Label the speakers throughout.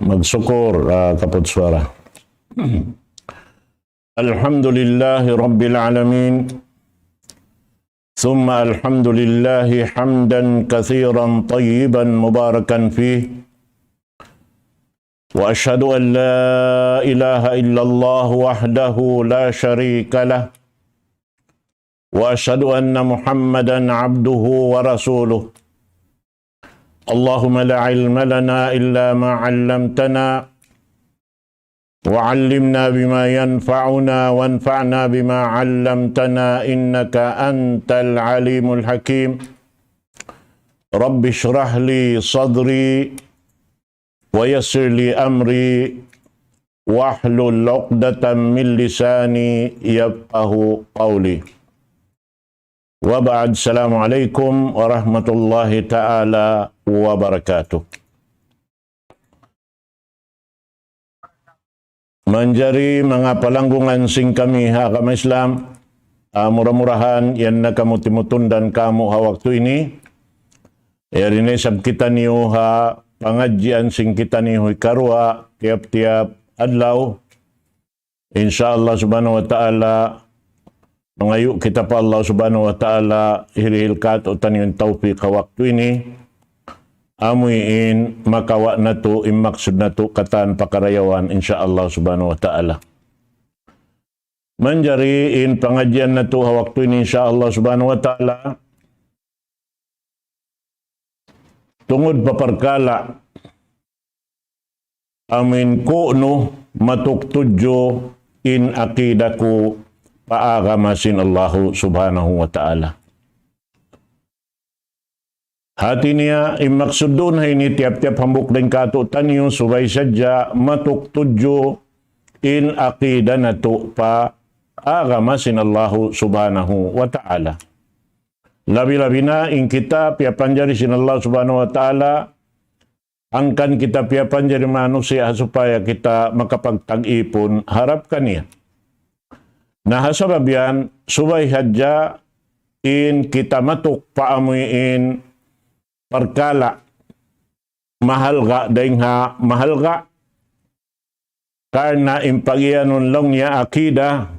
Speaker 1: Magsyukur, kapod suara. Alhamdulillahi Rabbil Alamin. Thumma alhamdulillahi hamdan kathiran tayyiban mubarakan fih. Wa ashhadu an la ilaha illallah wahdahu la sharika lah. Wa ashhadu anna Muhammadan abduhu wa rasuluh. Allahumma la ilma lana illa ma 'allamtana wa 'allimna bima yanfa'una wanfa'na bima 'allamtana innaka antal alimul hakim. Rabbi shrah li sadri wa yassir li amri wahlul 'uqdatam min lisani yafqahu qawli. Wa ba'd, assalamualaikum warahmatullahi ta'ala wabarakatuh. Manjari mga palanggungan sing kami hakam Islam, murah-murahan yan na kamu timutundan kamu ha waktu ini. Yarin sab kita niyo ha pangadjian sing kita niyo karwa tiap-tiap adlaw. Insyaallah subhanahu wa ta'ala mangayu kita pa Allah subhanahu wa ta'ala hirihilkat o taniyong taufiq ka waktu ini. Amuin makawa na to, imaksud na to, katan pakarayawan insyaallah subhanahu wa ta'ala. Manjariin pangadyan na to ha waktu ini insyaallah subhanahu wa ta'ala. Tungod paparkala amin ko no matuktudyo in akidaku paagamasin Allahu subhanahu wa ta'ala. Hati niya imaksud doon hay ni tiap-tiap hambuk din katutan yung subay sadya matuktudyo in akida na to paagamasin Allahu subhanahu wa ta'ala. Labi-labi na in kita piapanjari sin Allah subhanahu wa ta'ala angkan kita piapanjari manusia supaya kita makapagtag-ipon harap kaniya. Nahasabab yan, subay hadya in kita matuk paamuin perkala mahalga dengha mahalga karena impagyanon lang niya akida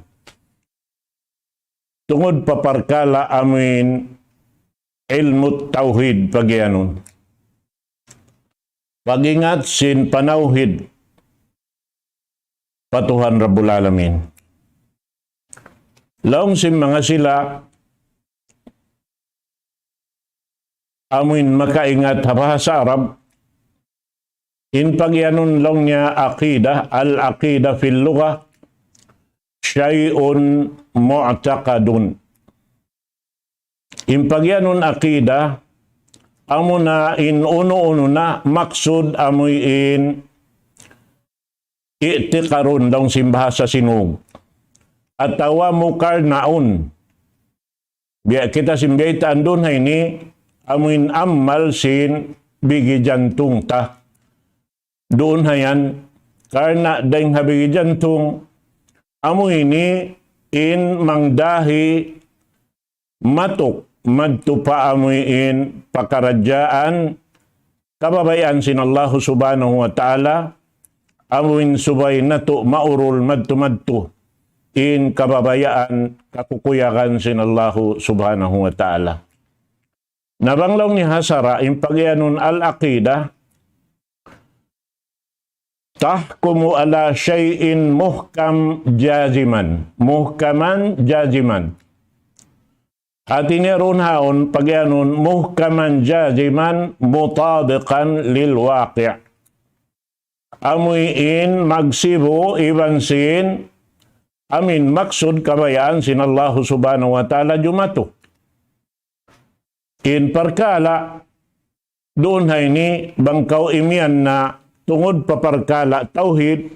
Speaker 1: tungod paparkala amin ilmu tauhid pagyanon. Pagingat sin panauhid patuhan Rabbul Alamin. Laong sim mga sila amin makaingat bahasa Arab in pagyanon lang niya aqidah al-aqidah fil lughah syai'un mu'taqadun. In pagyanon aqidah amo na in uno-uno na maksud amoy in i'tiqarun daw simbahasa sinug atawa mukar naun. Biya kita simbaitaan doon hay ni amuin ammal sin bigi jantung ta. Doon hayan karena dahing habigi jantung amuin ni in mangdahi matuk madtupa amuin pakarajaan kababayan sin Allah subhanahu wa ta'ala amuin subay nato maurul madtu in kababayaan kakukuyakan sin Allah subhanahu wa ta'ala. Nabanglaw ni Hasara in pagyanon al-aqidah tahkumu ala syai'in muhkam jaziman. Muhkaman jaziman. Hati niya ron haon pagyanon muhkaman jaziman mutabiqan lil waqi'. Amuin magsibo ibansin amin maksud kabayaan sin Allah subhanahu wa ta'ala jumato. In parkala doon hay ni bangkaw imian na tungod paparkala tauhid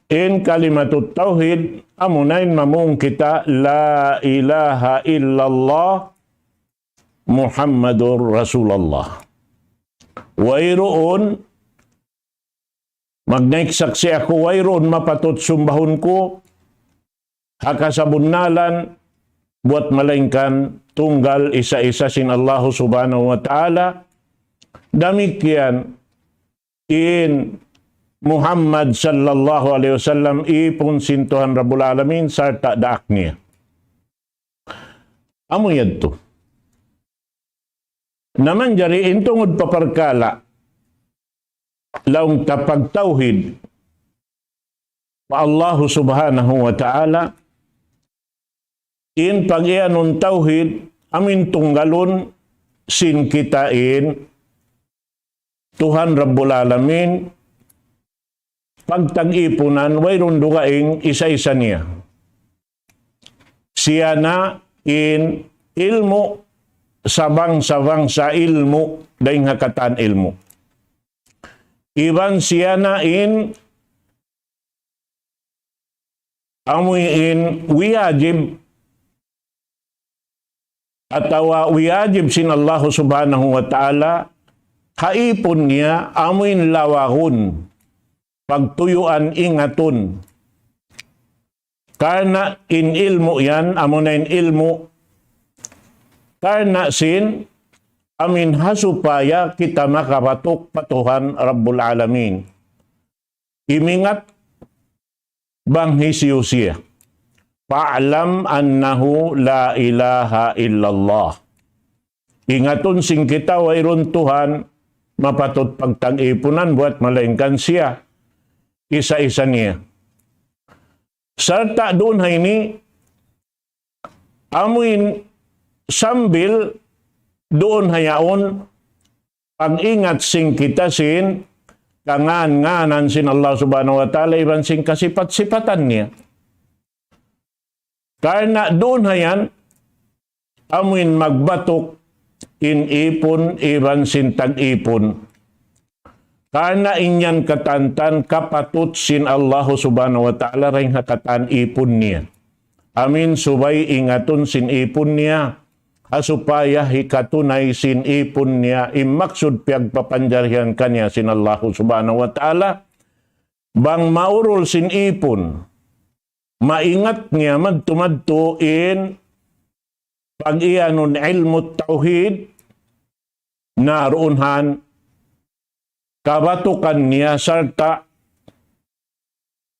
Speaker 1: in kalimatut tauhid amunain mamung kita la ilaha illallah Muhammadur Rasulullah. Wayroon magnaik saksi ako wayroon mapatot sumbahon ko hakasabunnalan buat malaingkan tunggal isa-isa sin Allah subhanahu wa ta'ala. Demikian in Muhammad sallallahu alaihi wasallam ipon sintuhan Rabbul Alamin sarta daak niya. Amo yadto. Naman jari intungod paparkala laung tapag tauhid pa Allah subhanahu wa ta'ala in pag-ianon tauhid amin tunggalon sin kitain Tuhan Rabbul Alamin pagtag-ipunan wayron dugaing isa-isa niya. Siya na in ilmu sabang-sabang sa ilmu daing hakatan ilmu. Iban siya na in amoy in wiyajib atawa wiyajib sin Allah subhanahu wa ta'ala haipon niya amoy lawahon pagtuyuan ingaton. Karena in ilmu yan, amo na in ilmu karena sin amin hasupaya kita makapatok patuhan Rabbul Alamin. Imingat bang hisiyusiya. Fa'lam annahu la ilaha illallah. Ingaton sing kita wayron Tuhan mapatot pagtag-ipunan buat malaingkan siya. Isa-isa niya. Serta doon ha ini amuin sambil doon hayaon pag-ingat sing kita sin kangan-nganan sin Allah subhanahu wa ta'ala iban sing kasipat-sipatan niya. Karena doon hayan amuin magbatok in ipon iban sin tag-ipon. Karena inyan katantan kapatut sin Allah subhanahu wa ta'ala ring hakatan ipon niya. Amin subay ingaton sin ipon niya. Asupaya hikatunay sin ipon niya imaksud piyagpapanjarihan kanya sin Allah subhanahu wa ta'ala bang maurol sin ipon maingat niya madtumadto in pag-ianon ilmu tauhid naroonhan kabatukan niya sarta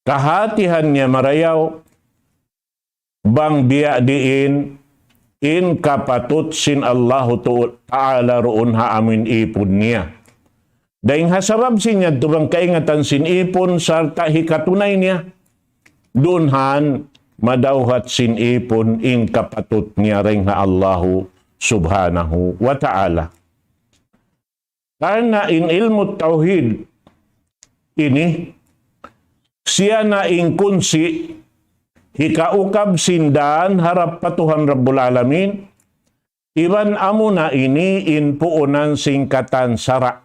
Speaker 1: kahatihan niya marayaw bang biya diin in kapatut sin Allah ta'ala roon ha amin ipon niya. Daing hasabab sinya tubang kaingatan sin ipon sarta hikatunay niya. Dunhan madawhat sin ipon in kapatut niya ring ha Allah subhanahu wa ta'ala. Karena in ilmu tauhid ini siya na in kunsi hikaukab sindan harap patuhan Rabbul Alamin iban amo na ini in puunan singkatan sara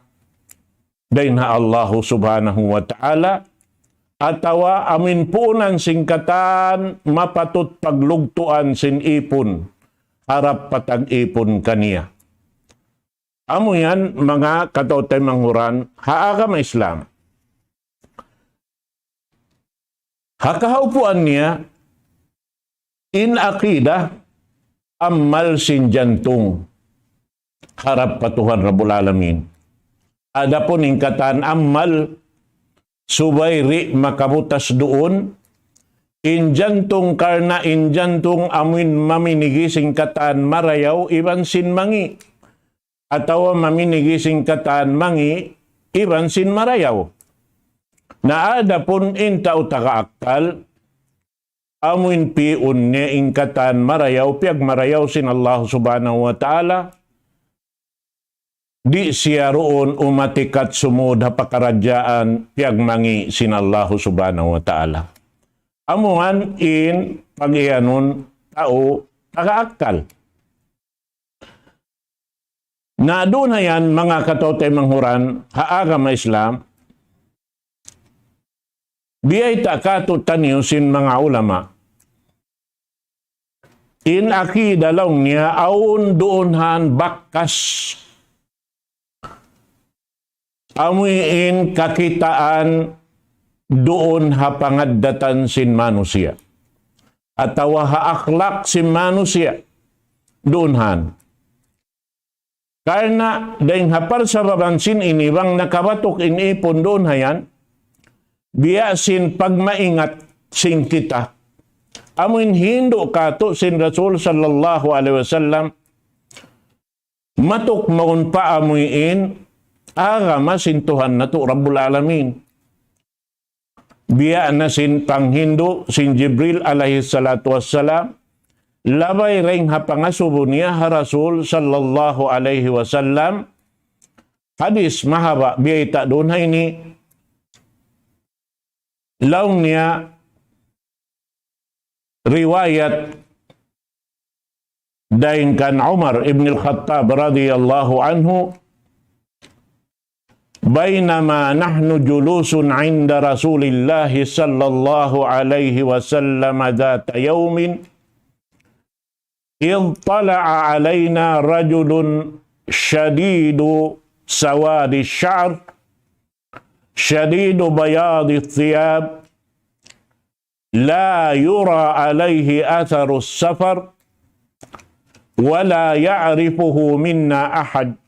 Speaker 1: dain ha Allah subhanahu wa ta'ala atawa amin puunan singkatan mapatut paglugtuan sin ipon harap patag ipon kaniya. Amo yan mga katautay manghuran haagam Islam. Hakahaupuan niya in akidah amal sin jantung harap patuhan Rabbul Alamin. Adapun ingkatan amal subayri makabutas doon in jantung karna in jantung amin maminigi singkatan marayaw iban sin mangi atawa maminigi singkatan mangi iban sin marayaw. Na adapun in tao taka-aktal amuin piun niya ingkatan marayaw, piyag marayaw sin Allah subhanahu wa ta'ala, di siya roon umatikat sumud hapakaradyaan, piyag mangi sin Allah subhanahu wa ta'ala. Amuhan in pag-ianon tao taka-aktal. Na doon na yan, mga katautay manghuran, haagam na Islam, biyay takato taniusin mga ulama. In akida lang niya, aun doonhan bakas. Amuin kakitaan doon hapangaddatan sin manusia. Atawa haakhlak sin manusia. Doonhan. Karena dahing hapar sa babansin ini bang nakabatok ini pundon hayan, biasin pagmaingat sing kita. Amun hindo kato sin Rasul sallallahu alaihi wasallam matuk maun pa amuin agama sin Tuhan na to Rabbul Alamin. Biya na sin panghindo sin Jibril alaihi salatu wassalam labay ring hapangasubo niya ha Rasul sallallahu alaihi wasallam. Hadis mahaba biya ita doon ha ini laung niya riwayat dain kan Umar ibn al-Khattab radhiyallahu anhu bainama nahnu julusun 'inda Rasulillah sallallahu alaihi wasallam dhata yawmin ittala'a 'alaina rajulun shadidu sawadi asy-sya'r shadidu bayadi ath-thiyab لا يرى عليه أثر السفر ولا يعرفه منا أحد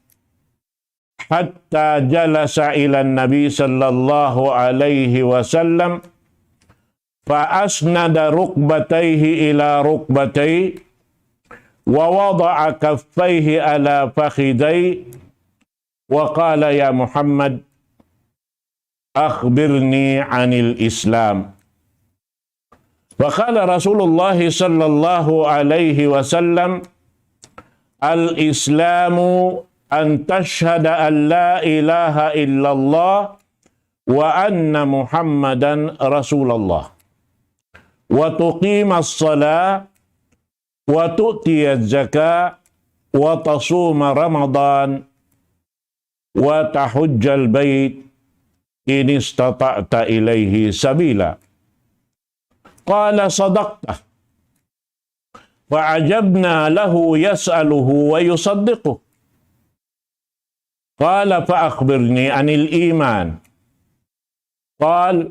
Speaker 1: حتى جلس إلى النبي صلى الله عليه وسلم فأسند ركبتيه إلى ركبتيه ووضع كفيه على فخذيه وقال يا محمد أخبرني عن الإسلام. وقال رسول الله صلى الله عليه وسلم الإسلام أن تشهد أن لا إله إلا الله وأن محمدا رسول الله وتقيم الصلاة وتؤتي الزكاة وتصوم رمضان وتحج البيت إن استطعت إليه سبيلا. قال صدقت فعجبنا له يسأله ويصدقه. قال فأخبرني عن الإيمان. قال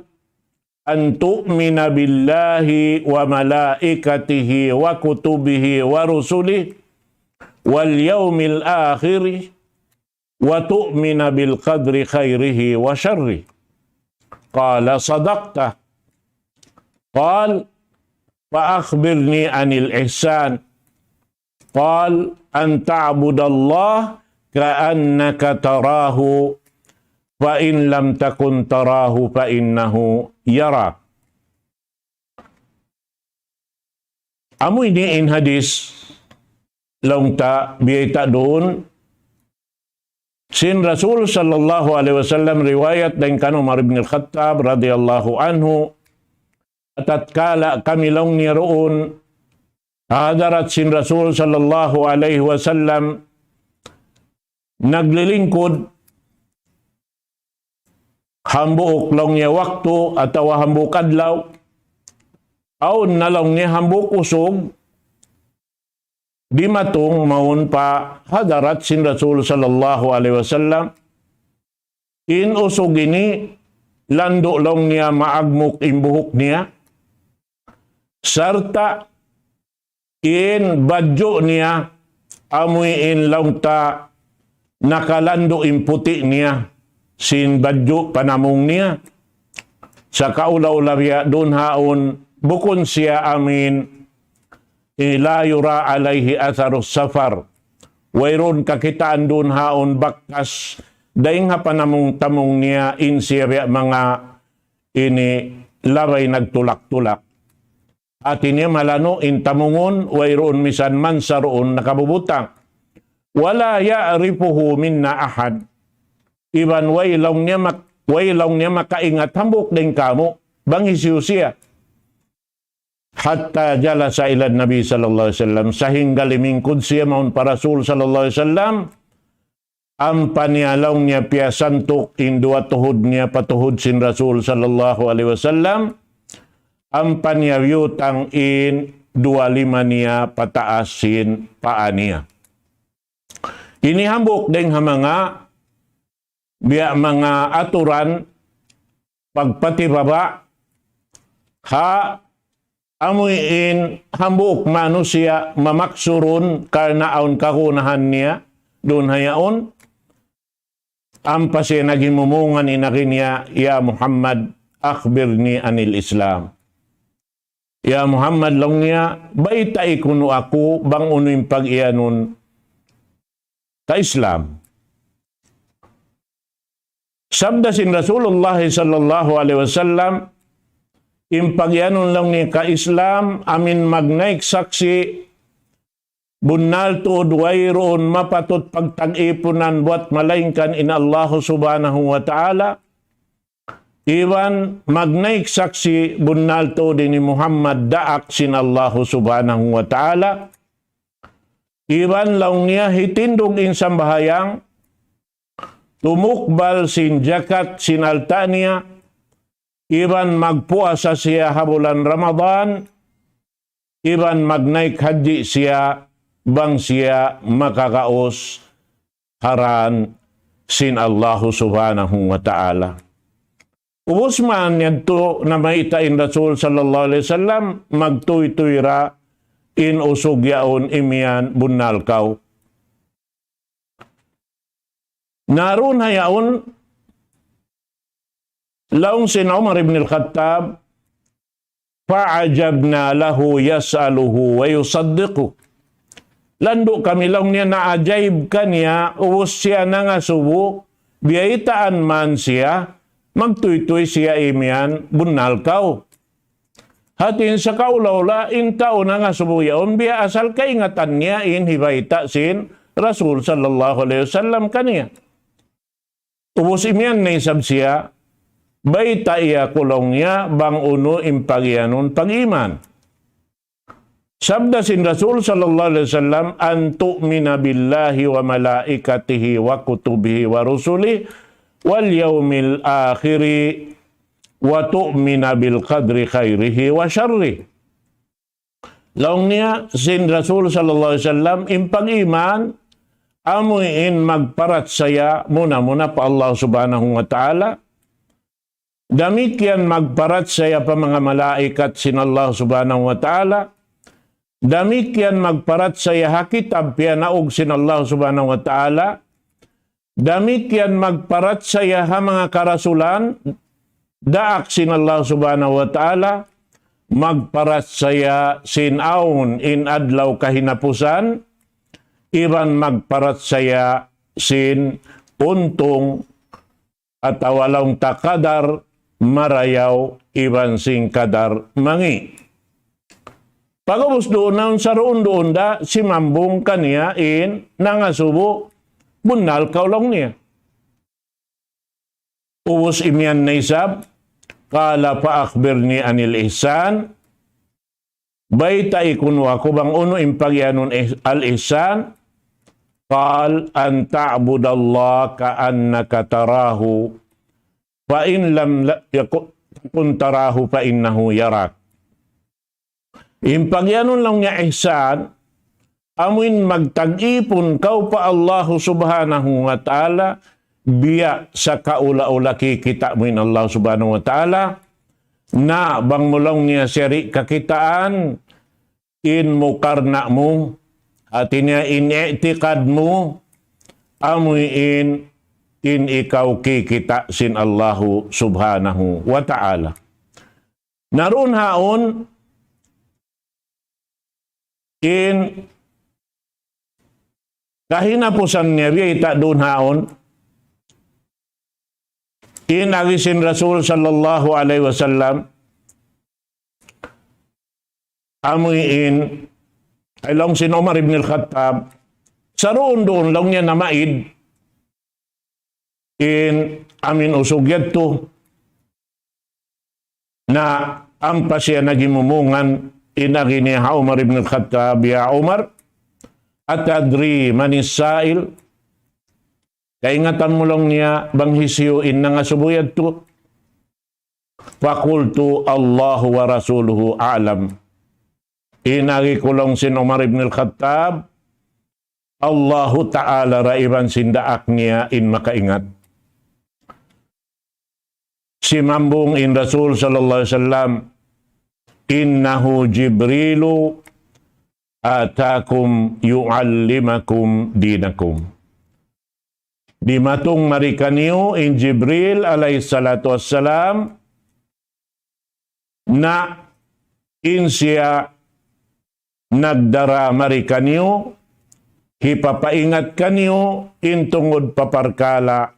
Speaker 1: أن تؤمن بالله وملائكته وكتبه ورسله واليوم الآخر وتؤمن بالقدر خيره وشره. قال صدقت. قال فأخبرني عن الإحسان. قال أن تعبد الله كأنك تراه فإن لم تكن تراه فإنه يراك. Amu ini in hadis long ta biyata doon sin Rasul sallallahu alaihi wasallam riwayat dan kan Umar bin al-Khattab radhiyallahu anhu tatkala kami long niroon hadarat sin Rasul sallallahu alaihi wasallam naglilingkod hambuok long niya waktu atau hambuk adlaw aw nalong niya hambuk usog di matong maun pa hadarat sin Rasul sallallahu alaihi wasallam in usog ini lando long niya maagmuk imbuhok niya serta in badyo niya amoy in long ta nakalando imputi niya sin badyo panamong niya sa kaulaw biya doon haon bukon siya amin la yura alaihi atharus safar wayron kakitaan doon haon bakas daing ha panamong tamong niya in siya mga ini labay nagtulak-tulak. At ini malano intamungon wayroon misan man saroon nakabubutang. Wala ya'rifuhu minna ahad. Iban waylong niya makaingat hambuk din kamo bang hisiusya. Hatta jalasa ila Nabi sallallahu alaihi wasallam sahingga limingkod siya maun para Rasul sallallahu alaihi wasallam ang panialaw niya piyasantok in dua tuhod niya patuhod sin Rasul sallallahu alaihi wasallam ang panyawyutang in 25 niya pataasin paa niya. Inihambok din mga aturan pagpatibaba ha amuin hambok manusia mamaksurun karena aun kakunahan niya doon hayaon, ampa siya naging mumungan inakinya, ya Muhammad, akhbirni anil Islam. Ya Muhammad lang niya, baitay kuno ako bang uno'y pag-iyanon ka Islam. Sabda sin Rasulullah sallallahu alaihi wasallam, impagyanon lang ni ka Islam, amin magnaik saksi, bunal tuod wayroon mapatot pagtag-ipunan buat malaingkan in Allah subhanahu wa ta'ala, iwan magnaik saksi, bunal tuod ni Muhammad daak sin Allah subhanahu wa ta'ala, iwan lang niya hitindog in sambahayang, tumukbal sin jakat sin alta niya, iban magpuasa siya habulan Ramadan, iban magnaik haji siya, bang siya makakaos haran sin Allah subhanahu wa ta'ala. Ubos man yan to na maitain Rasul sallallahu alaihi wasallam, magtuy-tuyra in usog yaon imian bunal kaw. Naroon hayaon, laong sin Umar ibn al-Khattab, fa'ajabna lahu yas'aluhu wa yusaddiqu. Lando kami lang niya naajaib kanya, uwos siya na nga subo, biyaitaan man siya, magtuy-tuy siya imian, bunal kaw. Hatin sa kaulawla, intao na nga subo yaon, biya asal kaingatan niya in hibaita sin Rasul sallallahu alaihi wasallam kaniya. Ubos imian na isab siya, baita iya kulong niya, bang uno impagyanon pag-iman. Sabda sin Rasul sallallahu alaihi wasallam, an tu'mina billahi wa malaikatihi wa kutubihi wa rusuli wal yaumil akhiri wa tu'mina bil qadri khairihi wa syarri. Laong niya sin Rasul sallallahu alaihi wasallam impag-iman, amuin magparat saya muna pa Allah subhanahu wa ta'ala. Damikian magparat saya pa mga malaikat sin Allah subhanahu wa ta'ala. Damikian magparat saya hakitab pianaog sin Allah subhanahu wa ta'ala. Damikian magparat saya ha mga karasulan, daak sin Allah subhanahu wa ta'ala. Magparat saya sin aun in adlaw kahinapusan, iban magparat saya sin untong at awalong takadar marayaw iban sing kadar mangi. Pagabos doon na sa roon doon da si mambong kaniya in nangasubo bunal kaulong niya. Ubos imian na isab, kala pa akhbirni anil ihsan, baita ikunwa ko bang uno impagyanon al-ihsan, qal an ta'budallah ka'annaka tarahu fa in lam yakun tarahu fa innahu yarak. Impagyanon lang niya ihsan, amuin magtag-ipon kau pa Allah subhanahu wa ta'ala, biya sa kaula-ula kikita mo in Allah subhanahu wa ta'ala, na bang mulong niya siri kakitaan, in mukarna mo, at niya in-i'tiqad mo, amoy in ikaw kikita sin Allahu subhanahu wa ta'ala. Naroon haon, in kahinapusan niya, biyita doon haon, in agisin Rasul sallallahu alaihi wasallam, amoy in ay lang sin Umar ibn al-Khattab, sa roon doon lang niya namaid, in amin usugyad to, na ampa siya nagimumungan, inagi niya Umar ibn al-Khattab, ya Umar, atadri manis sa'il, kaingatan mo lang niya, bang hisiyuin na nga subuyad to, fakultu Allahu wa rasuluhu a'lam. Inagi kulong sin Umar ibn al-Khattab, Allahu ta'ala raiban sindaak niya in makaingat. Si mambung in Rasul sallallahu alaihi wasallam, innahu Jibrilu atakum yu'allimakum dinakum. Di matong marikaniyo in Jibril alayhi salatu wassalam na siya nagdara marikaniyo, hipapaingat kaniyo intungod paparkala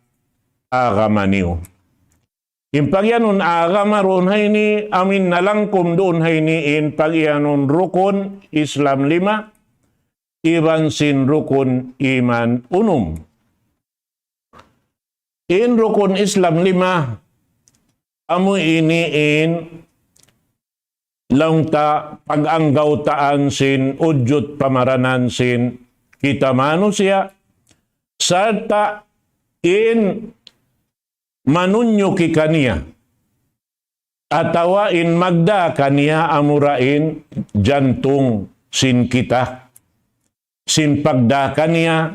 Speaker 1: agamaniyo. Impagyanon agamaron hay ni amin nalangkum doon hay ni in pagyanon rukun Islam 5, iban sin rukun iman 6. In rukun Islam 5, amo iniin laungta pag-anggaw taan sin udyot pamaranan sin kita manusia sarta in manunyo ki kaniya atawa in magda kaniya amurain jantung sin kita sin pagda kaniya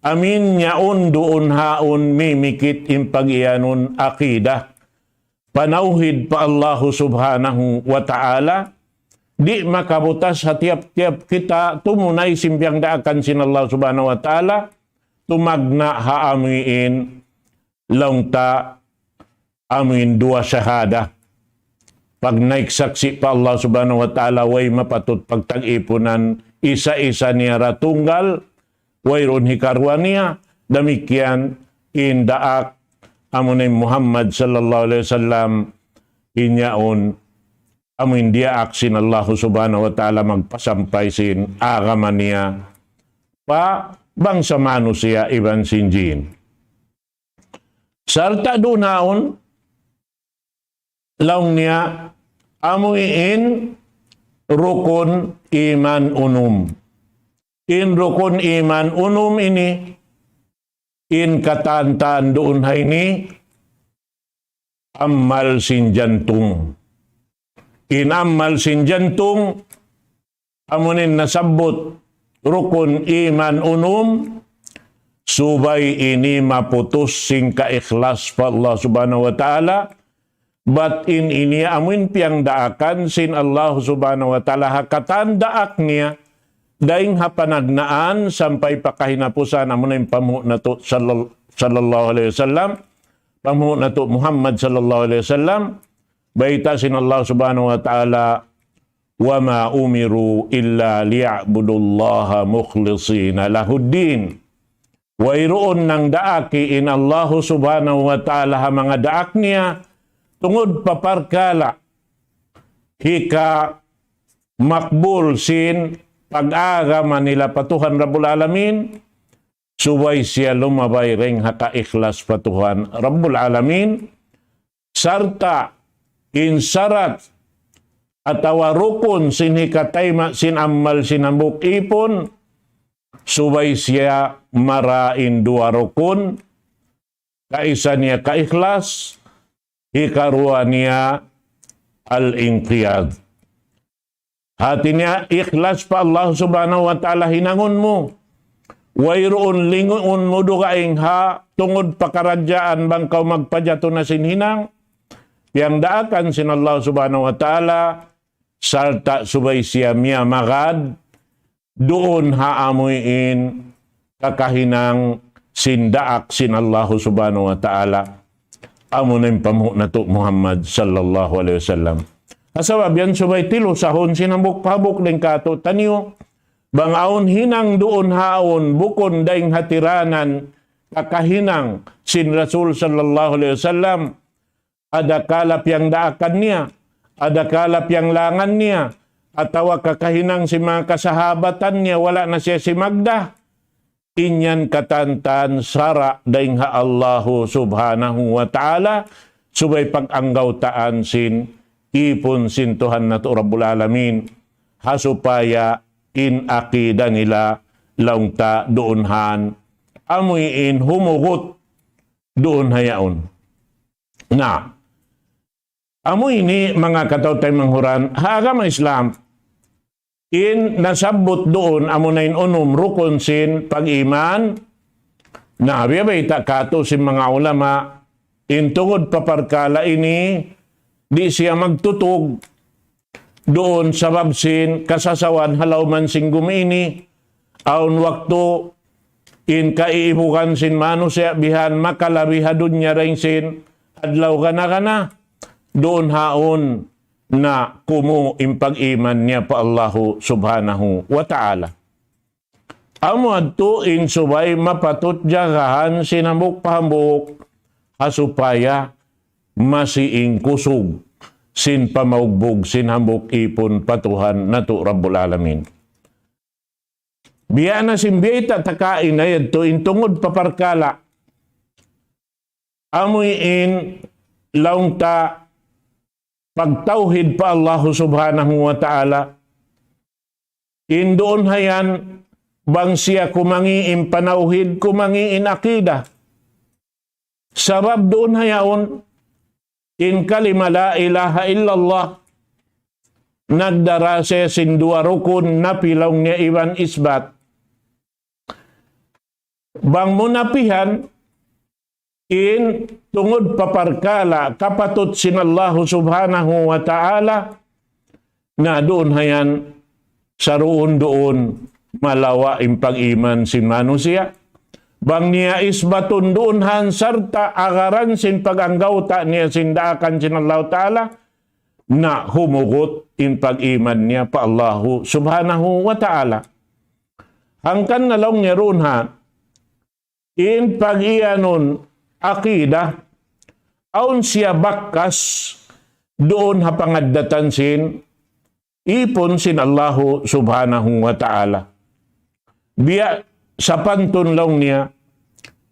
Speaker 1: amin nyaon doon haon mimikit impagyanon akidah panauhid pa Allah subhanahu wa ta'ala di makabutas sa tiap-tiap kita tumunay simbyang daakan sin Allah subhanahu wa ta'ala tumagna haamiin laungta amin dua syahada pag naiksaksi pa Allah subhanahu wa ta'ala way mapatut pagtag-ipunan isa-isa niya ratunggal wayron hikarwan niya, demikian indaak amunay Muhammad sallallahu alaihi wasallam inyaon amun diaak sin Allah subhanahu wa ta'ala magpasampay sin agaman niya pa bangsa manusia iban sinjin. Sarta dunaon laung niya amuin rukun iman unum. In rukun iman unum ini, in katantan doon hay ni, amal sin jantung. In amal sin jantung, amunin nasabot rukun iman unum, subay ini maputus sing kaikhlas pa Allah subhanahu wa ta'ala, but in ini amin piyang daakan sin Allah subhanahu wa ta'ala hakatan daak niya, daing hapanagnaan sampai pakahinapusan amun yung pamuho na to sallallahu alaihi wasallam, pamuho na to Muhammad sallallahu alaihi wasallam, baita sin Allah subhanahu wa ta'ala, wa ma umiru illa liya'budullaha mukhlisina lahuddin. Wayroon ng daaki in Allah subhanahu wa ta'ala ha mga daak niya, tungod paparkala, hika makbul sin pag-agama nila patuhan Rabbul Alamin, subay siya lumabay ring haka-ikhlas patuhan Rabbul Alamin, sarta insarat atawa rukun sin hikatayma sin amal sinambuk ipon, subay siya marain dua rukun, kaisa niya ka-ikhlas, hikarua niya al-inqiyad. Hati niya, ikhlas pa Allah subhanahu wa ta'ala hinangon mo. Wayroon lingon mo dugaing ha, tungod pakaradyaan bangkaw magpadyato na sinhinang. Yang daakan sin Allah subhanahu wa ta'ala, sarta subay siya miya magad, doon haamuin kakahinang sindaak sin Allah subhanahu wa ta'ala. Amo na yung pamuho na to Muhammad sallallahu alaihi wasallam. Asawab yan subay tilo sahon sinambuk pabuk ng kato taniyo. Bangaon hinang doon haon bukon daing hatiranan kakahinang sin Rasul sallallahu alaihi wasallam. Ada kalap yang daakan niya, ada kalap yang langan niya, atawa kakahinang si mga kasahabatan niya, wala na siya si Magda. Inyan katantan sara daing ha Allahu subhanahu wa ta'ala, subay pag-anggaw taan sin ipon sin Tuhan na to Rabbul Alamin, hasupaya in akida nila laungta doonhan, amuin humugot doon hayaon. Na, amoy ni mga katawtay manghuran, agama Islam, in nasabot doon, amunayin unum, rukun sin pag-iman, na biyabay kato sin mga ulama, in tungod paparkala ini, di siya magtutog doon sa babsin, kasasawan, halaw man sing gumini, aun wakto, in kaiibukan sin manusia bihan makalabihadun niya rin sin adlaw kana doon haon na kumu impag-iman niya pa Allahu subhanahu wa ta'ala. Amo adto in subay mapatut jagahan sinambok pahambok hasupaya masiing kusog sin pamaugbog sin hambok ipon patuhan nato Rabbul Alamin. Biya na simbiyata takain na yadto in tungod paparkala amoy in laungta pagtauhid pa Allah subhanahu wa ta'ala in doon hayan bang siya kumangiin panauhid, kumangiin akida. Sabab doon hayaon, in kalima la ilaha illallah, nagdara siya sindua rukun na pilaw niya iwan isbat. Bang munapihan, in tungod paparkala, kapatot sinallahu subhanahu wa ta'ala, na doon hayan, saruon doon, malawa impag-iman sin manusia. Bang niya isbatun doon hansarta agaran sin paganggawta niya sindaakan sin Allah Ta'ala na humugot impag-iman niya pa Allahu subhanahu wa ta'ala. Hangkan na lang niya ron ha, in pag-ianon akida, aun siya bakas doon ha pangadatan sin ipon sin Allahu subhanahu wa ta'ala. Biya sa pantun lang niya,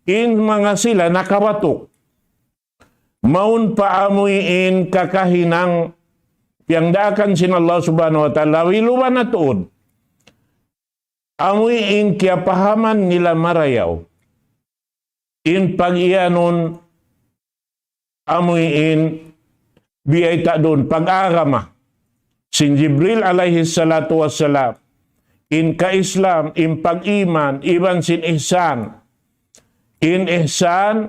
Speaker 1: in mga sila nakabatok. Maun paamuin kakahinang piyangdakan sin Allah subhanahu wa ta'ala, wiluwan na tuod. Amuin kya pahaman nila marayaw. In pag-ianon, amuin biyay ta doon, pag-agama. Sin Jibril alayhi salatu wassalam, in ka-Islam, in pag-iman, iban sin ihsan. In ihsan,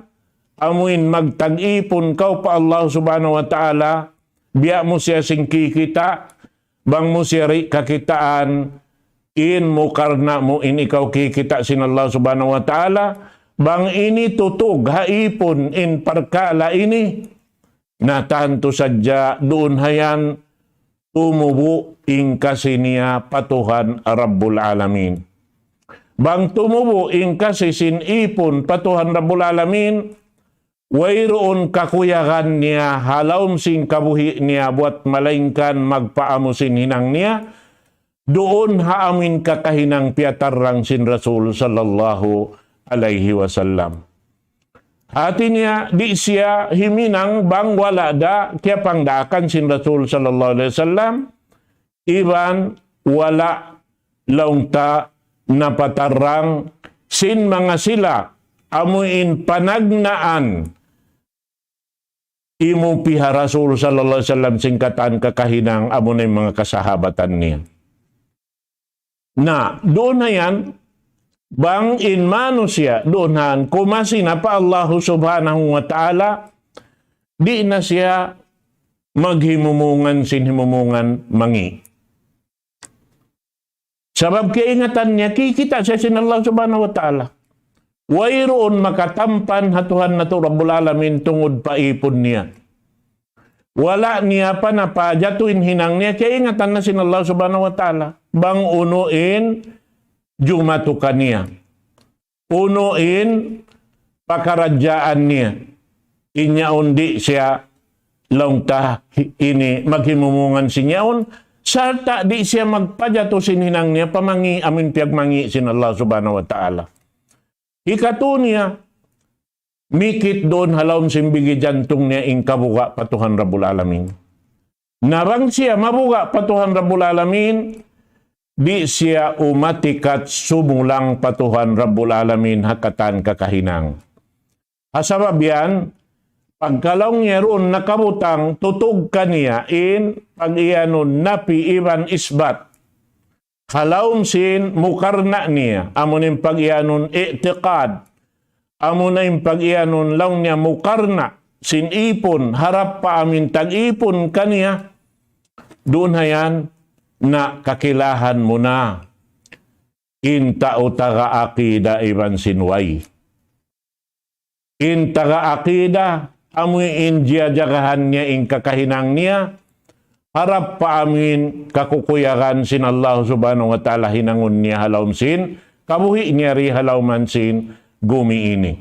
Speaker 1: amuin magtag-ipon kau pa Allah subhanahu wa ta'ala, biya mo siya sing kikita, bang mo siya kakitaan, in mo karna mo, in ikaw kikita sin Allah subhanahu wa ta'ala, bang ini tutug, haipon, in parkala ini, na tanto sadya doon hayan, tumubo ing kasi niya patuhan Rabbul Alamin. Bang tumubo ing kasi sinipon patuhan Rabbul Alamin, wayroon kakuyagan niya halawm sing kabuhi niya buat malaingkan magpaamo sin hinang niya, doon haamin kakahinang piatarang sin Rasul sallallahu alaihi wasallam. Hati niya, di siya himinang bang wala da, kaya pangdakan sin Rasul sallallahu alaihi wasallam, iban wala laungta napatarang sin mga sila, amuin panagnaan, imo piha Rasul sallallahu alaihi wasallam singkatan kakahinang amo na mga kasahabatan niya. Na, doon na yan, bang in manusia doonhan kumasi na pa Allahu subhanahu wa ta'ala, di na siya maghimumungan sinhimumungan mangi. Sabab kaingatan niya, kikita siya sin Allah subhanahu wa ta'ala. Wayroon makatampan hatuhan na to Rabbul Alamin tungod paipon niya. Wala niya pa na pajatuin hinang niya, kaingatan na sin Allah subhanahu wa ta'ala. Bang unuin, jumatukan niya. Unuin, pakaradyaan niya. Inya undi siya laungta ini maghimumungan sinyaon. Sarta di siya magpajato sinhinang niya, pamangi amin piyagmangi sin Allah subhanahu wa ta'ala. Ikato niya, mikit doon halawm simbigi jantong niya ing kabuga patuhan Rabbul Alamin. Narang siya mabuga patuhan Rabbul Alamin, di siya umatikat sumulang patuhan Rabbul Alamin hakatan kakahinang. Asabab yan, pagkalaw niya roon nakabutang, tutug kaniya in pag-ianon napi iban isbat. Halawm sin mukarna niya, amunin pag-ianon i'tiqad, amunin pag-ianon lang niya mukarna, sin ipon, harap pa amin tag-ipon kaniya, doon hayan, na kakilahan mo na inta utaga akida iban sinway. Intaga akida, amoy india jagahan niya in kakahinang niya, harap pa amin kakukuyakan sin Allah subhanahu wa ta'ala hinangun niya halawm sin, kabuhi niya ri halawman sin gumiini.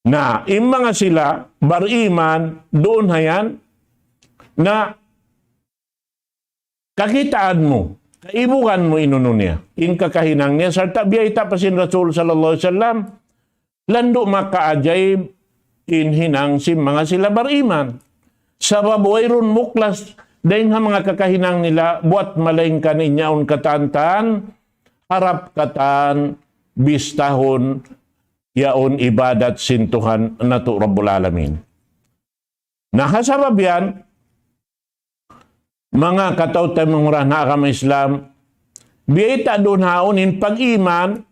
Speaker 1: Na mga sila, bariman, doon hayan, na kakitaan mo, kaibukan mo inuno niya, in kakahinang niya, sarta biyayta pa sin Rasul sallallahu alaihi wasallam, lando makaajay inhinang si mga sila bariman. Sabab wayron muklas dahil nga mga kakahinang nila buat malayng kaninyaon katantan harap katan bistahon yaon ibadat sintuhan na to Rabbul Alamin. Nakasabab yan, mga katawtay mangurah na agama Islam, biyayta doon haonin pag-iman,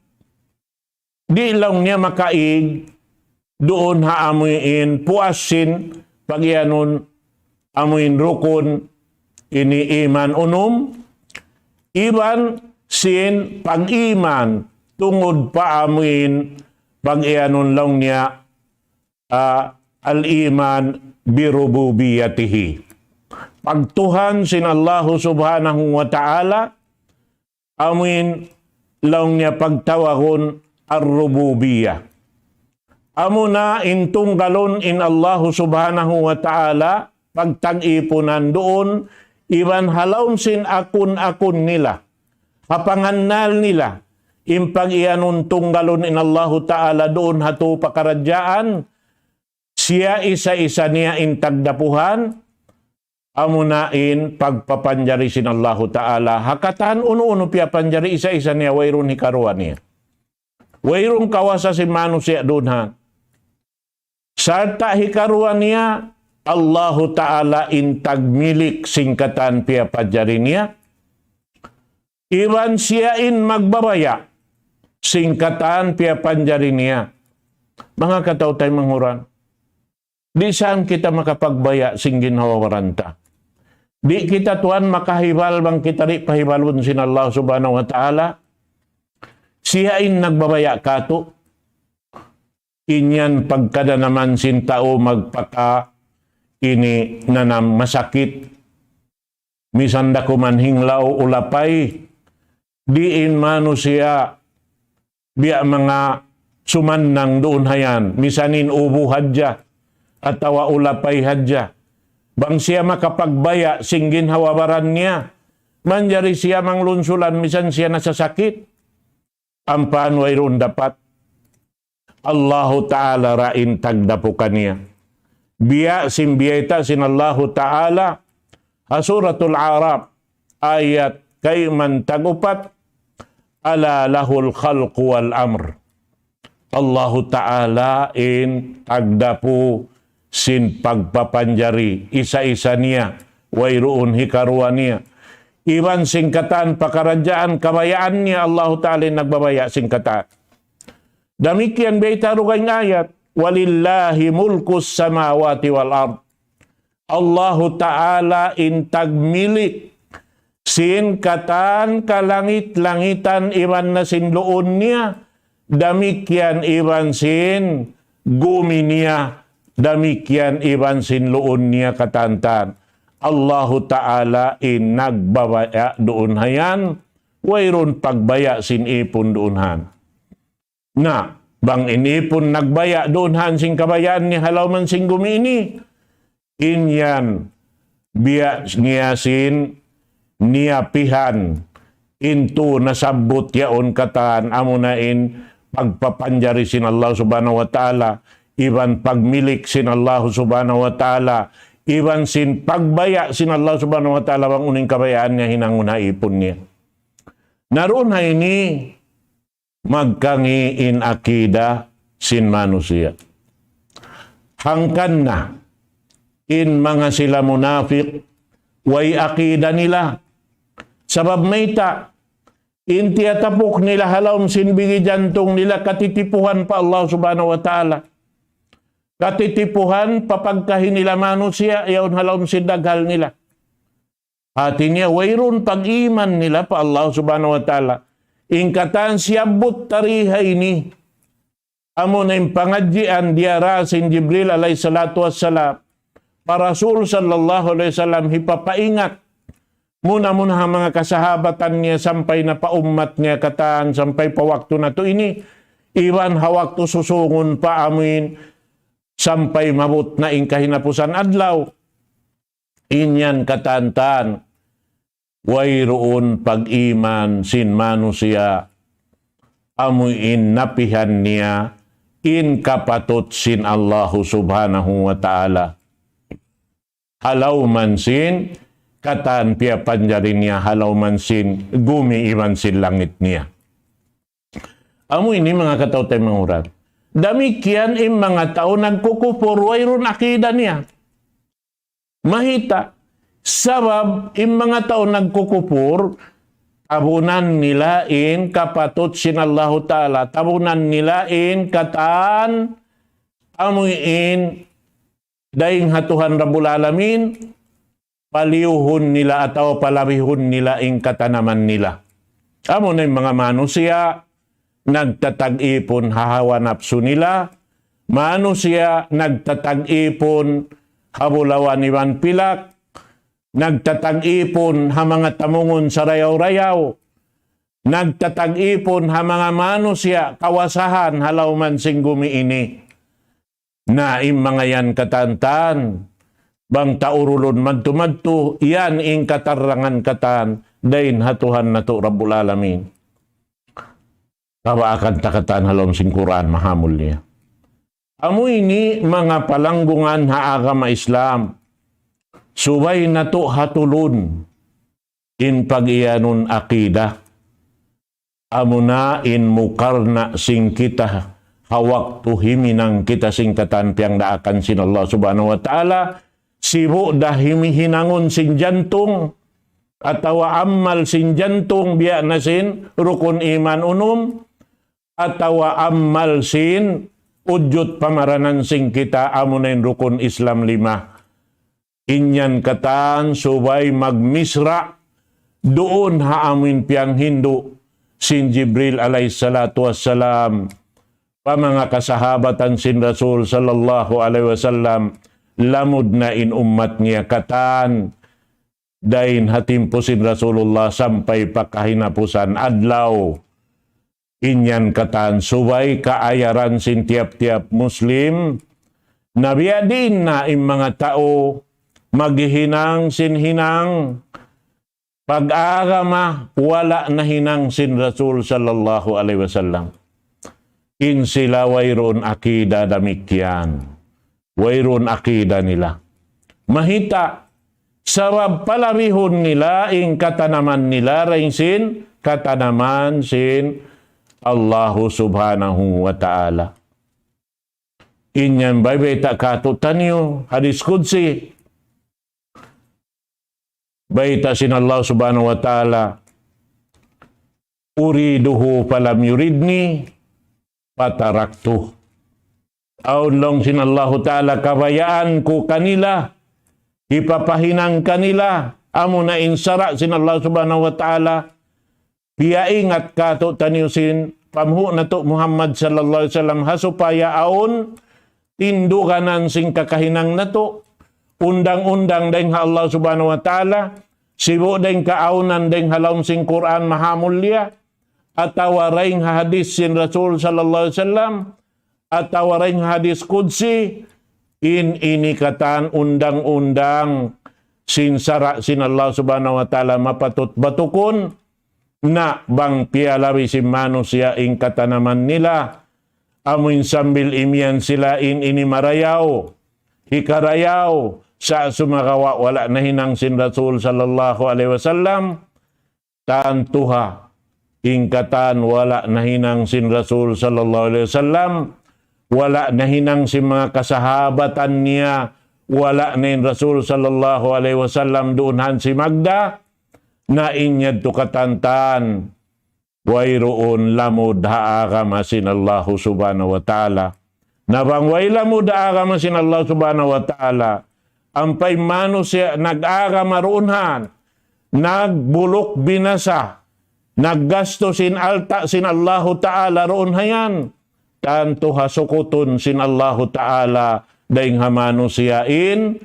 Speaker 1: di lang niya makaig, doon haamuin puasin, pagyanon amuin rukun, ini iman unum, iban sin pag-iman, tungod pa amuin, pagyanon lang niya, al-iman birububiyatihi. Pagtuhan sin Allah subhanahu wa ta'ala, amuin lang niya pagtawagon ar-rububiyah. Amo na intunggalon in Allah subhanahu wa ta'ala, pagtag-ipunan doon, iban halawm sin akun-akun nila, kapangannal nila, impag-ianun tunggalon in Allah ta'ala doon hatu pakaradyaan, siya isa-isa niya intagdapuhan, amo na in pagpapanjari sin Allah ta'ala, hakatan uno-uno piya panjari isa-isa niya, wayron hikaruan niya. Wayrong kawasa si manusia doon ha. Sarta hikaruan niya, Allahu Ta'ala intag milik singkatan piya pajari niya. Iban siya in magbabaya, singkatan piya panjari niya. Mga katawtay manghuran, di saan kita makapagbaya sing ginhawawaranta? Di kita tuan makahibal bang kita ri pahibalun sin Allah subhanahu wa ta'ala? Siya in nagbabaya kato, inyan pagkada naman sin tao magpaka ini nanam masakit, misanda kuman hinglaw ulapay, diin manusia, biya mga sumannang doon hayan, misanin ubo hadya, at tawa ulapay hadya, bang siya makapagbaya singgin hawabaran niya, manjari siya manglunsulan, misan siya nasasakit, ampan wayron dapat Allahu Ta'ala rain tagdapukan niya. Biya simbiyata sin Allahu Ta'ala Suratul Arab ayat kay man tagupat ala lahul khalqu wal amr. Allahu Ta'ala in tagdapu sin pagpapanjari isa-isa niya wayroon hikaruan niya. Iban singkatan pakaradyaan kabayaan niya Allah Ta'ala nagbabaya singkatan. Damikian baytaro kay ayat, walillahi mulkus samawati wal ard. Allah Ta'ala intag milik singkatan kalangit-langitan iban na sinloon niya. Damikian iban sin gumi niya. Damikian iban sinloon niya katantan. Allahu Ta'ala in nagbabaya doon hayan, wayron pagbaya sin ipon doon han. Na, bang inipon nagbaya doon han sing kabayaan ni halawman sing gumini, inyan biya niya sin niyapihan, into nasabot yaon katan, amo na in pagpapanjari sin Allah subhanahu wa ta'ala, iban pagmilik sin Allah subhanahu wa ta'ala, iban sin pagbaya sin Allah subhanahu wa ta'ala bang uning kabayaan niya hinangun ipon niya. Naroon na ini magkangiin akida sin manusia. Hangkan na in mga sila munafik way akida nila. Sabab may ta in tiyatapok nila halawm sin bigi jantong nila katitipuhan pa Allah subhanahu wa ta'ala. Katitipuhan papagkahin nila manusia, yaon halawm sidaghal nila. Hati niya, wayron pag-iman nila pa Allah subhanahu wa ta'ala. ingkatan siyabot tarihay ni. Amo na yung pangadjian diara sin Jibril alayhi salatu wassalam. Para Rasul sallallahu alaihi wasallam hipapaingat. Muna-muna ang mga kasahabatan niya sampay na paummat niya katan, sampay pa waktu na to ini. Iwan hawak to susungon pa amin, sampay mabut na ingkahinapusan adlaw. Inyan katantan, wayroon pag-iman sin manusia, amuin napihan niya, in kapatot sin Allahu subhanahu wa ta'ala. Halaw man sin, katan pia panjarin niya, halaw man sin, gumi iman sin langit niya. Amo ini mga katao tayo mga urat. Damikian im mga tao nagkukupor, wayroon akida niya. Mahita, sabab im mga tao nagkukupor, tabunan nila in kapatot sin Allahu Ta'ala, tabunan nila in katan, amuin, daing hatuhan Rabbul Alamin, palihun nila atau palabihun nila in katanaman nila. Amo na yung mga manusia, nagtatag-ipon hahawa napso nila, manusia nagtatag-ipon habulawan iwan pilak, nagtatag-ipon ha mga tamungon sa rayaw-rayaw, nagtatag-ipon ha mga manusia kawasahan halaw man sing gumiini. Na im mga yan katantan, bang taurulon madto-madto, yan ing katarangan katan, dain hatuhan na to Rabbul Alamin. Kawaakan takatan halom sing Quran mahamul niya. Amo ini mga palanggungan ha agama Islam. Subay na to hatulun in pag-iyanun akida. Amo na in mukarna sing kita hawak tuhiminang kita sing katanpiang daakan sin Allah subhanahu wa ta'ala. Sibo dahimihinangon sin jantung atau amal sin jantung biya na sin rukun iman unum. Atawa ammal sin ujud pamaranan sing kita amunain rukun Islam 5. Inyan katan subay magmisra doon haamin piang Hindu sin Jibril alayhi salatu wassalam pamanga kasahabatan sin Rasul sallallahu alaihi wasallam lamud na in ummat niya katan dain hatimpo sin Rasulullah sampai pakahinapusan adlaw. Inyan katan subay kaayaran sin tiap-tiap Muslim, nabiyadin na im mga tao maghihinang sin hinang, pag-agama wala na hinang sin Rasul sallallahu alaihi wasallam. In sila wayroon akida damikyan, wayroon akida nila. Mahita, sarab palarihon nila ing katanaman nila ring sin katanaman sin Allahu subhanahu wa ta'ala. Inyan bay ta katutan niyo, hadis kudsi. Baita sin Allah subhanahu wa ta'ala, uriduhu falam yuridni, pataraktuh. Aulong sin Allah ta'ala, kabayaan ko kanila, ipapahinang kanila, amo na insara sin Allah subhanahu wa ta'ala, biya ingat kato taniusin pamhu na to Muhammad sallallahu alaihi wasallam hasupaya aon tindukanan sing kakahinang na to undang-undang deng Allah subhanahu wa ta'ala sibo deng kaaunan deng halawm sing Quran mahamulya atawaring hadis sin Rasul sallallahu alaihi wasallam atawaring hadis kudsi ini katan undang-undang sin sara sin Allah subhanahu wa ta'ala mapatut batukon na bang pialawi si manusia ing katanaman nila amuin sambil imian sila in ini marayaw hikarayaw sa sumakawa wala na hinang sin Rasul sallallahu alaihi wasallam tantuha ing katan wala na hinang sin Rasul sallallahu alaihi wasallam wala na hinang si mga kasahabatan niya wala na in Rasul sallallahu alaihi wasallam doonhan si Magda na inyad to katantan wayroon lamud haagama sin Allah subhanahu wa ta'ala na bang way lamud haagama sin Allah subhanahu wa ta'ala ampay manusia nag-agama roonhan nagbulok binasa naggasto sin alta sin Allahu Ta'ala roon hayan. Tanto hasukuton sin Allahu Ta'ala daing hamano siyain,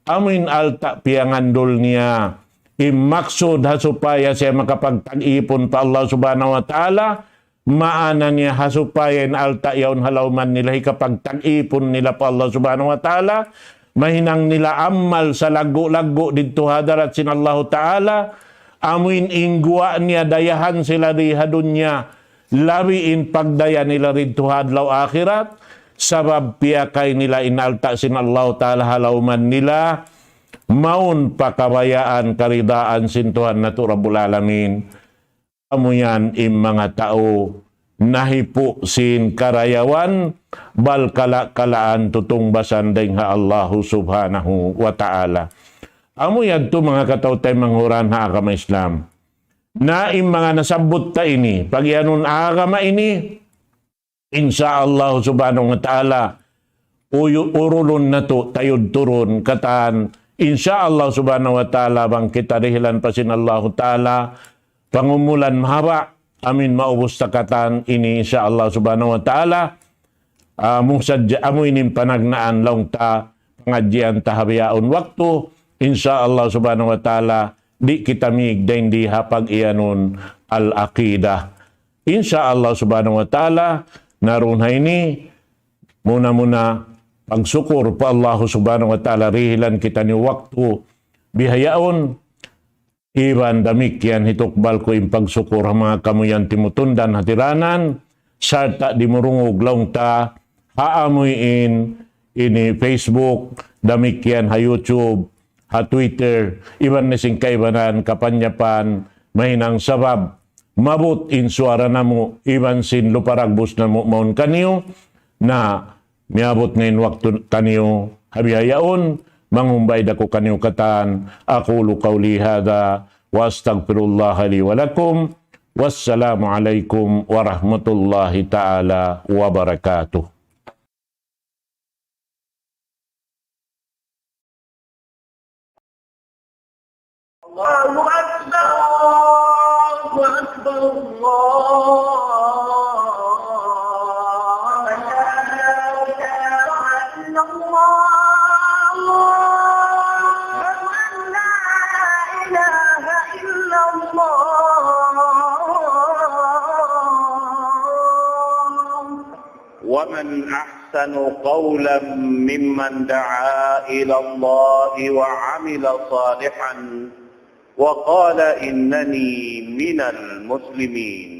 Speaker 1: amin alta piangandol niya. Imaksud hasupaya siya makapagtag-ipon pa Allah Subhanahu wa Ta'ala, maana niya hasupaya in alta yaon halawman nila kapag tag-ipon nila pa Allah Subhanahu wa Ta'ala, mahinang nila amal sa lago-lago dito hadarat sin Allahu Ta'ala, amin ingguwa niya dayahan sila rihadun niya, lawiin pagdaya nila rito hadlaw akhirat, sabab piyakay nila inalta sin Allahu Ta'ala halawman nila, maun pakabayaan karidaan sin Tuhan na to Rabbul Alamin. Amo yan mga tao nahipo sin karayawan bal kalaan tutungbasan ding ha Allahu Subhanahu wa Ta'ala. Amo yan to mga kataw tay manghuran ha agama Islam. Na mga nasabot ta ini, pag yanun agama ini, insyaallah Subhanahu wa Ta'ala, urulon na to tayod turun kataan, insyaallah Subhanahu wa Ta'ala bang kita rihilan pa sin Allah Ta'ala pangumulan mahaba amin maubos takatan ini insyaallah Subhanahu wa Ta'ala musadya amo inim panagnaan long ta pangadyan tahabiyaon waktu insyaallah Subhanahu wa Ta'ala di kita migdain di hapag iyanon al-aqidah insyaallah Subhanahu wa Ta'ala naroon ini muna pagsukur pa Allah Subhanahu wa Ta'ala rihilan kita ni waktu bihayaon iban damikyan hitukbal ko yung pagsukur mga kamuyan timutundan hatiranan sarta di murungog laong ta haamuyin ini Facebook damikyan ha YouTube ha Twitter iban nising kaibanan kapanyapan mahinang sabab mabut insuara na mo iban sin luparagbos na mo maun kaniyo na miabot ngayon waktu kaniyo habihayaon, mangumbay dako kaniyo katan, aqulu qawli hadha, wa astaghfirullaha li wa lakum, wassalamu alaikum warahmatullahi ta'ala wabarakatuh.
Speaker 2: Allahu Akbar, Allahu Akbar, Allah.
Speaker 3: ومن أحسن قولا ممن دعا إلى الله وعمل صالحا وقال إنني من المسلمين.